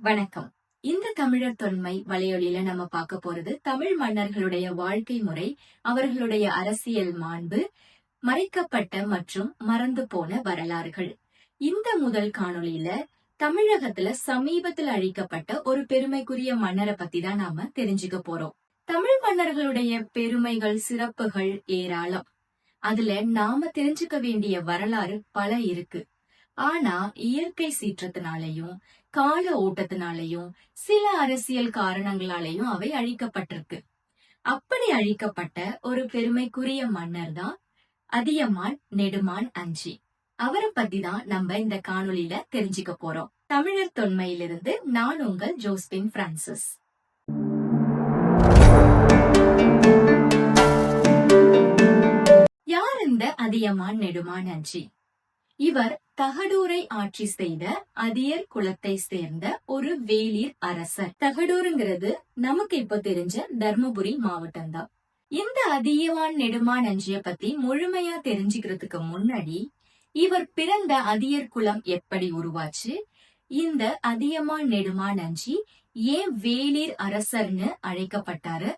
வணக்கம். இந்த தமிழர் தொன்மை வலையொலியில நம்ம பார்க்க போறது தமிழ் மன்னர்களுடைய வாழ்க்கை முறை, அவர்களுடைய அரசியல் மாண்பு, மறைக்கப்பட்ட மற்றும் மறந்து போன வரலாறுகள். இந்த முதல் காணொளியில தமிழகத்துல சமீபத்தில் அழிக்கப்பட்ட ஒரு பெருமைக்குரிய மன்னரை பத்தி தான் நாம தெரிஞ்சுக்க போறோம். தமிழ் மன்னர்களுடைய பெருமைகள், சிறப்புகள் ஏராளம். அதுல நாம தெரிஞ்சுக்க வேண்டிய வரலாறு பல இருக்கு. ஆனா இயற்கை சீற்றத்தினாலையும் கால ஓட்டத்தினாலையும் சில அரசியல் காரணங்களாலையும் அவை அழிக்கப்பட்டிருக்கு. அப்படி அழிக்கப்பட்ட ஒரு பெருமைக்குரிய மன்னர் தான் அதியமான் நெடுமான் அஞ்சி. அவரை பத்தி தான் நம்ம இந்த காணொளியில தெரிஞ்சுக்க போறோம். தமிழர் தொன்மையிலிருந்து நான் உங்கள் ஜோஸ்பின் பிரான்சிஸ். யார் இந்த அதியமான் நெடுமான் அஞ்சி? இவர் தகடூரை ஆட்சி செய்த அதியர் குலத்தை சேர்ந்த ஒரு வேளிர் அரசர். தகடூருங்கிறது நமக்கு இப்ப தெரிஞ்ச தர்மபுரி மாவட்டம் தான். இந்த அதியமான் நெடுமான் அஞ்சிய பத்தி முழுமையா தெரிஞ்சுக்கிறதுக்கு முன்னாடி இவர் பிறந்த அதியர் குலம் எப்படி உருவாச்சு, இந்த அதியமான் நெடுமான் அஞ்சி ஏன் வேளிர் அரசர்னு அழைக்கப்பட்டாரு,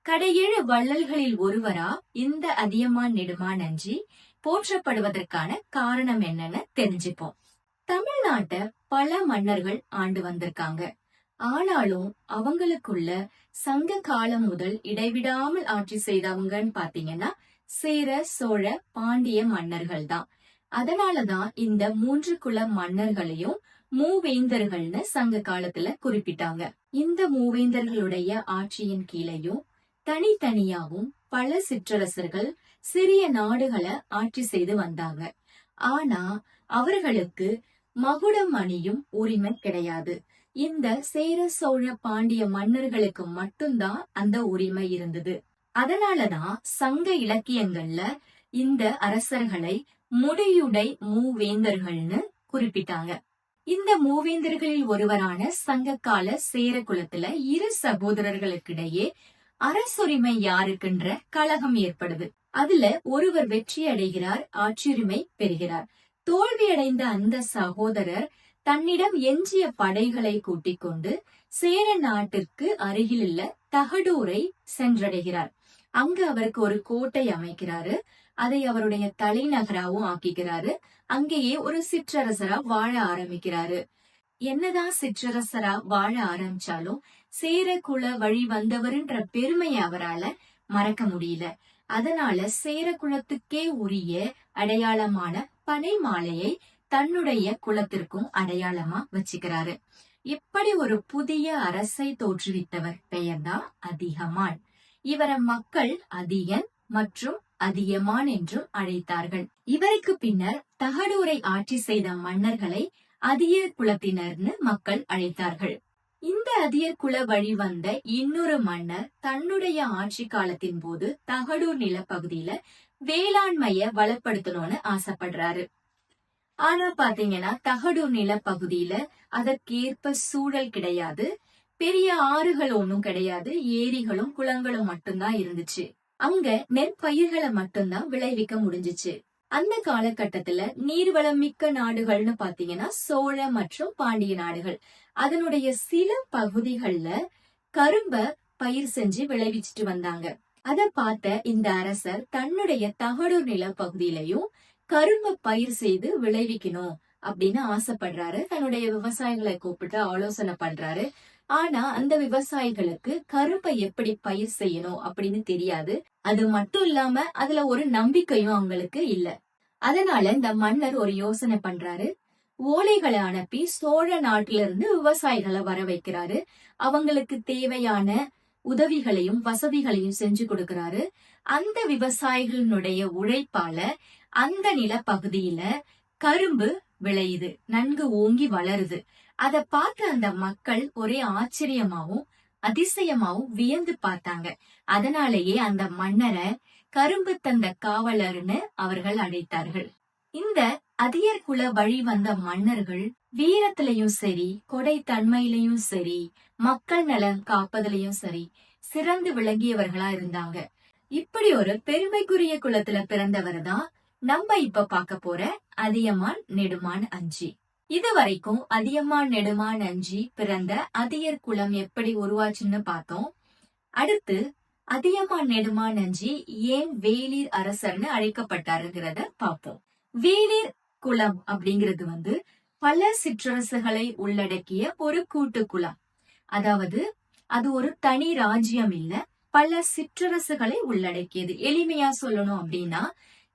கடையேழு வள்ளல்களில் ஒருவரா இந்த அதியமான் நெடுமான் அஞ்சி போற்றப்படுவதற்கான காரணம் என்னன்னு தெரிஞ்சுப்போம். தமிழ்நாட்டை பல மன்னர்கள் ஆண்டு வந்திருக்காங்க. ஆனாலும் அவங்களுக்குள்ள சங்க காலம் முதல் இடைவிடாமல் ஆட்சி செய்தவங்கன்னு பாத்தீங்கன்னா சேர, சோழ, பாண்டிய மன்னர்கள் தான். அதனாலதான் இந்த 3 குல மன்னர்களையும் மூவேந்தர்கள்னு சங்க காலத்துல குறிப்பிட்டாங்க. இந்த மூவேந்தர்களுடைய ஆட்சியின் கீழையும் தனித்தனியாவும் பல சிற்றரசர்கள் சிறிய நாடுகளை ஆட்சி செய்து வந்தாங்க. ஆனா அவர்களுக்கு மகுடம் அணியும் உரிமை கிடையாது. இந்த சேர, சோழ, பாண்டிய மன்னர்களுக்கு மட்டும்தான் அந்த உரிமை இருந்தது. அதனாலதான் சங்க இலக்கியங்கள்ல இந்த அரசர்களை முடியுடை மூவேந்தர்கள்னு குறிப்பிட்டாங்க. இந்த மூவேந்தர்களில் ஒருவரான சங்ககால சேர குலத்துல இரு சகோதரர்களுக்கிடையே அரசுரிமை யாருக்குன்ற கலகம் ஏற்படுது. அதுல ஒருவர் வெற்றி அடைகிறார், ஆட்சியுரிமை பெறுகிறார். தோல்வி அடைந்த அந்த சகோதரர் தன்னிடம் எஞ்சிய படைகளை கூட்டிக் கொண்டு சேர நாட்டிற்கு அருகிலுள்ள தகடூரை சென்றடைகிறார். அங்கு அவருக்கு ஒரு கோட்டை அமைக்கிறாரு. அதை அவருடைய தலைநகராவும் ஆக்கிக்கிறாரு. அங்கேயே ஒரு சிற்றரசரா வாழ ஆரம்பிக்கிறாரு. என்னதான் சிற்றரசரா வாழ ஆரம்பிச்சாலும் சேர குல வழி வந்தவர்ன்ற பெருமையை அவரால மறக்க முடியல. அதனால சேர குலத்துக்கே உரிய அடையாளமான பனை மாலையை தன்னுடைய குலத்திற்கும் அடையாளமா வச்சுக்கிறாரு. இப்படி ஒரு புதிய அரசை தோற்றுவித்தவர் பெயர்தான் அதியமான். இவரை மக்கள் அதியன் மற்றும் அதியமான் என்றும் அழைத்தார்கள். இவருக்கு பின்னர் தகடூரை ஆட்சி செய்த மன்னர்களை அதியர் குலத்தினர்னு மக்கள் அழைத்தார்கள். இந்த அதியர் குல வழி வந்த இன்னொரு மன்னர் தன்னுடைய ஆட்சி காலத்தின் போது தகடூர் நிலப்பகுதியில வேளாண்மைய வளப்படுத்தணும்னு ஆசைப்படுறாரு. ஆனா பாத்தீங்கன்னா தகடூர் நிலப்பகுதியில அதற்கேற்ப சூழல் கிடையாது. பெரிய ஆறுகள் ஒன்னும் கிடையாது. ஏரிகளும் குளங்களும் மட்டும்தான் இருந்துச்சு. அங்க நெற்பயிர்களை மட்டும்தான் விளைவிக்க முடிஞ்சிச்சு. அந்த காலகட்டத்துல நீர்வளம் மிக்க நாடுகள்னு பாத்தீங்கன்னா சோழ மற்றும் பாண்டிய நாடுகள். அதனுடைய சில பகுதிகள்ல கரும்ப பயிர் செஞ்சு விளைவிச்சுட்டு வந்தாங்க. அத பார்த்த இந்த அரசர் தன்னுடைய தகடூர் நில பகுதியிலையும் கரும்ப பயிர் செய்து விளைவிக்கணும் அப்படின்னு ஆசைப்படுறாரு. தன்னுடைய விவசாயிகளை கூப்பிட்டு ஆலோசனை பண்றாரு. ஆனா அந்த விவசாயிகளுக்கு கரும்பை எப்படி பயிர் செய்யணும் அப்படின்னு தெரியாது. அது மட்டும் இல்லாம அதுல ஒரு நம்பிக்கையும் அவங்களுக்கு இல்ல. அதனால இந்த மன்னர் ஒரு யோசனை பண்றாரு. ஓலைகளை அனுப்பி சோழ நாட்டில இருந்து விவசாயிகளை வர வைக்கிறாரு. அவங்களுக்கு தேவையான உதவிகளையும் வசதிகளையும் செஞ்சு கொடுக்கிறாரு. அந்த விவசாயிகளுடைய உழைப்பால அந்த நிலப்பகுதியில கரும்பு விளையுது, நன்கு ஓங்கி வளருது. அத பார்த்து அந்த மக்கள் ஒரே ஆச்சரியமாவும் அதிசயமாவும் வியந்து பார்த்தாங்க. அதனாலேயே அந்த மன்னரை கரும்பு தந்த காவலர்னு அவர்கள் அழைத்தார்கள். இந்த அதியர் குல வழி வந்த மன்னர்கள் வீரத்திலையும் சரி, கொடை தன்மையிலையும் சரி, மக்கள் நலன் காப்பதிலையும் சரி சிறந்து விளங்கியவர்களா இருந்தாங்க. இப்படி ஒரு பெருமைக்குரிய குலத்துல பிறந்தவர் தான் நம்ம இப்ப பார்க்க போற அதியமான் நெடுமான் அஞ்சி. இதுவரைக்கும் அதியமான் நெடுமான் அஞ்சி பிறந்த அதியர் குலம் எப்படி உருவாச்சுன்னு பார்த்தோம். அடுத்து அதியமான் நெடுமான் அஞ்சி ஏன் வேளிர் அரசர்னு அழைக்கப்பட்டாருங்கிறத பார்ப்போம். வேளிர் குலம் அப்படிங்கிறது பல சிற்றரசுகளை உள்ளடக்கிய ஒரு கூட்டு குலம். அதாவது அது ஒரு தனி ராஜ்யம் இல்ல, பல சிற்றரசுகளை உள்ளடக்கியது. எளிமையா சொல்லணும் அப்படின்னா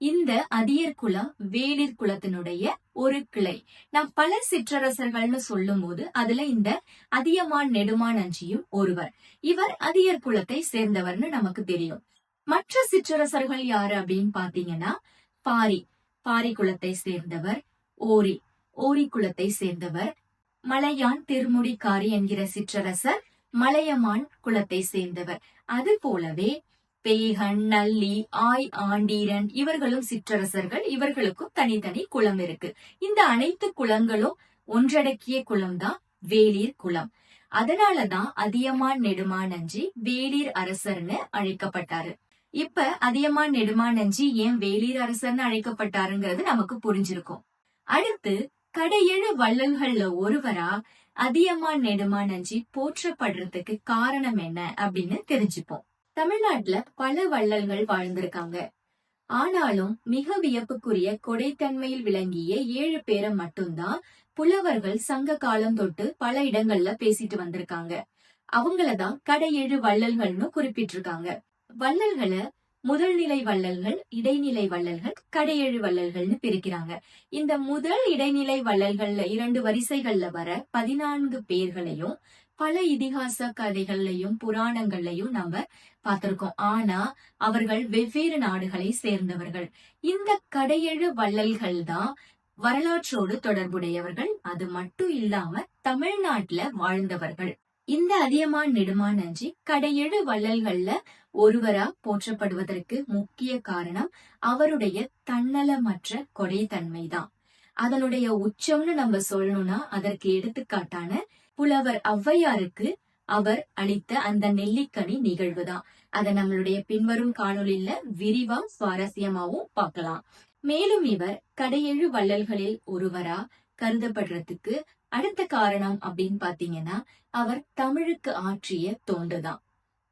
இந்த அதியர் குலம் வேளிர் குலத்தினுடைய ஒரு கிளை. நான் பல சிற்றரசர்கள்னு சொல்லும் போது அதுல இந்த அதியமான் நெடுமான் அஞ்சியும் ஒருவர். இவர் அதியர் குலத்தை சேர்ந்தவர்னு நமக்கு தெரியும். மற்ற சிற்றரசர்கள் யாரு அப்படின்னு பாத்தீங்கன்னா பாரி குலத்தை சேர்ந்தவர், ஓரி குலத்தை சேர்ந்தவர், மலையான் திருமுடிக்காரி என்கிற சிற்றரசர் மலையமான் குலத்தை சேர்ந்தவர். அது போலவே பேகன், நல்லி, ஆண்டீரன் இவர்களும் சிற்றரசர்கள். இவர்களுக்கும் தனித்தனி குலம் இருக்கு. இந்த அனைத்து குலங்களும் ஒன்றடக்கிய குலம்தான் வேளிர் குலம். அதனாலதான் அதியமான் நெடுமான் அஞ்சி வேளிர் அரசர்னு அழைக்கப்பட்டாரு. இப்ப அதியமான் நெடுமான் அஞ்சி ஏன் வேளிர் அரசர்னு அழைக்கப்பட்டாருங்கிறது நமக்கு புரிஞ்சிருக்கும். அடுத்து கடையெழு வள்ளல்கள்ல ஒருவரா அதியமான் நெடுமான் அஞ்சி போற்றப்படுறதுக்கு காரணம் என்ன அப்படின்னு தெரிஞ்சுப்போம். தமிழ்நாட்டுல பல வள்ளல்கள் வாழ்ந்திருக்காங்க. ஆனாலும் மிக வியப்புக்குரிய கொடைத்தன்மையில் விளங்கிய 7 பேரை மட்டும்தான் புலவர்கள் சங்க காலம் தொட்டு பல இடங்கள்ல பேசிட்டு வந்திருக்காங்க. அவங்களதான் கடையெழு வள்ளல்கள்னு குறிப்பிட்டிருக்காங்க. வள்ளல்களை முதல் நிலை வள்ளல்கள், இடைநிலை வள்ளல்கள், கடையெழு வள்ளல்கள்னு பிரிக்கிறாங்க. இந்த முதல் இடைநிலை வள்ளல்கள்ல 2 வரிசைகள்ல வர 14 பேர்களையும் பல இதிகாச கதைகள்லையும் புராணங்கள்லையும் நம்ம பார்த்திருக்கோம். ஆனா அவர்கள் வெவ்வேறு நாடுகளை சேர்ந்தவர்கள். இந்த கடையெழு வள்ளல்கள் தான் வரலாற்றோடு தொடர்புடையவர்கள். அது மட்டும் இல்லாம தமிழ்நாட்டுல வாழ்ந்தவர்கள். இந்த அதியமான் நெடுமான் அஞ்சி கடையெழு வள்ளல்கள்ல ஒருவரா போற்றப்படுவதற்கு முக்கிய காரணம் அவருடைய தன்னலமற்ற கொடைத்தன்மைதான். அதனுடைய உச்சம்னு நம்ம சொல்லணும்னா அதற்கு எடுத்துக்காட்டான புலவர் ஔவையாருக்கு அவர் அளித்த அந்த நெல்லிக்கனி நிகழ்வுதான். அதை நம்மளுடைய பின்வரும் காணொளியில விரிவா சுவாரஸ்யமாவும் பார்க்கலாம். மேலும் இவர் கடையெழு வள்ளல்களில் ஒருவரா கருதப்படுறதுக்கு அடுத்த காரணம் அப்படின்னு பாத்தீங்கன்னா அவர் தமிழுக்கு ஆற்றிய தொண்டுதான்.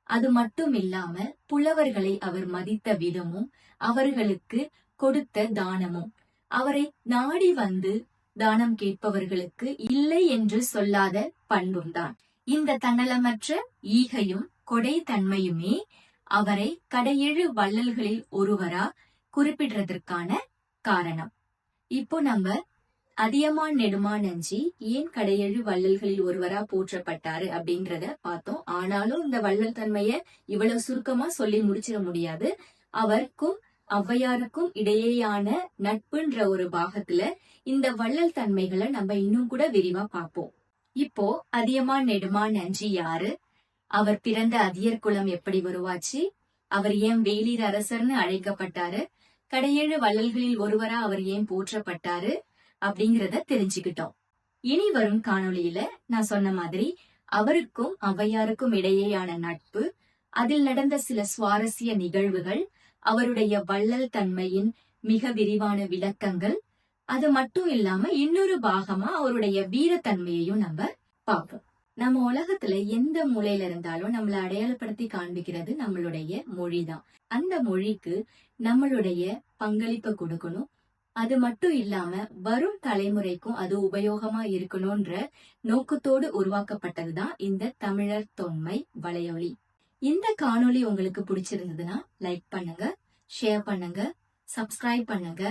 அது மட்டும் இல்லாம புலவர்களை அவர் மதித்த விதமும் அவர்களுக்கு கொடுத்த தானமும், அவரை நாடி வந்து தானம் கேட்பவர்களுக்கு இல்லை என்று சொல்லாத பண்பும் தான். இந்த தன்னலமற்ற ஈகையும் கொடைத்தன்மையுமே அவரை கடையெழு வள்ளல்களில் ஒருவரா குறிப்பிடுறதற்கான காரணம். இப்போ நம்ம அதியமான் நெடுமான் அஞ்சி ஏன் கடையெழு வள்ளல்களில் ஒருவரா போற்றப்பட்டாரு அப்படின்றத பார்த்தோம். ஆனாலும் இந்த வள்ளல் தன்மைய இவ்வளவு சுருக்கமா சொல்லி முடிச்சிட முடியாது. அவருக்கும் ஔவையாருக்கும் இடையேயான நட்புன்ற ஒரு பாகத்துல இந்த வள்ளல் தன்மைகளை நம்ம இன்னும் கூட விரிவா பார்ப்போம். இப்போ அதியமான் நெடுமான் அஞ்சி யாரு, அவர் பிறந்த அதியர் குலம் எப்படி உருவாச்சு, அவர் ஏன் வேளிர் அரசர்னு அழைக்கப்பட்டாரு, கடையெழு வள்ளல்களில் ஒருவரா அவர் ஏன் போற்றப்பட்டாரு அப்படிங்கறத தெரிஞ்சுக்கிட்டோம். இனி வரும் காணொளியில நான் சொன்ன மாதிரி அவருக்கும் ஔவையாருக்கும் இடையேயான நட்பு, அதில் நடந்த சில சுவாரஸ்ய நிகழ்வுகள், அவருடைய வள்ளல் தன்மையின் மிக விரிவான விளக்கங்கள், அது மட்டும் இல்லாம இன்னொரு பாகமா அவருடைய வீரத்தன்மையையும் நம்ம பார்ப்போம். நம்ம உலகத்துல எந்த மூலையில இருந்தாலும் நம்மள அடையாளப்படுத்தி காண்பிக்கிறது நம்மளுடைய மொழிதான். அந்த மொழிக்கு நம்மளுடைய பங்களிப்பை கொடுக்கணும். அது மட்டும் இல்லாம வரும் தலைமுறைக்கும் அது உபயோகமா இருக்கணும்ன்ற நோக்கத்தோடு உருவாக்கப்பட்டதுதான் இந்த தமிழர் தொன்மை வலையொலி. இந்த காணொளி உங்களுக்கு பிடிச்சிருந்ததுன்னா லைக் பண்ணுங்க, ஷேர் பண்ணுங்க, சப்ஸ்கிரைப் பண்ணுங்க.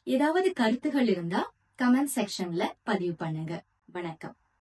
ஏதாவது கருத்துகள் இருந்தா கமெண்ட் செக்ஷன்ல பதிவு பண்ணுங்க. வணக்கம்.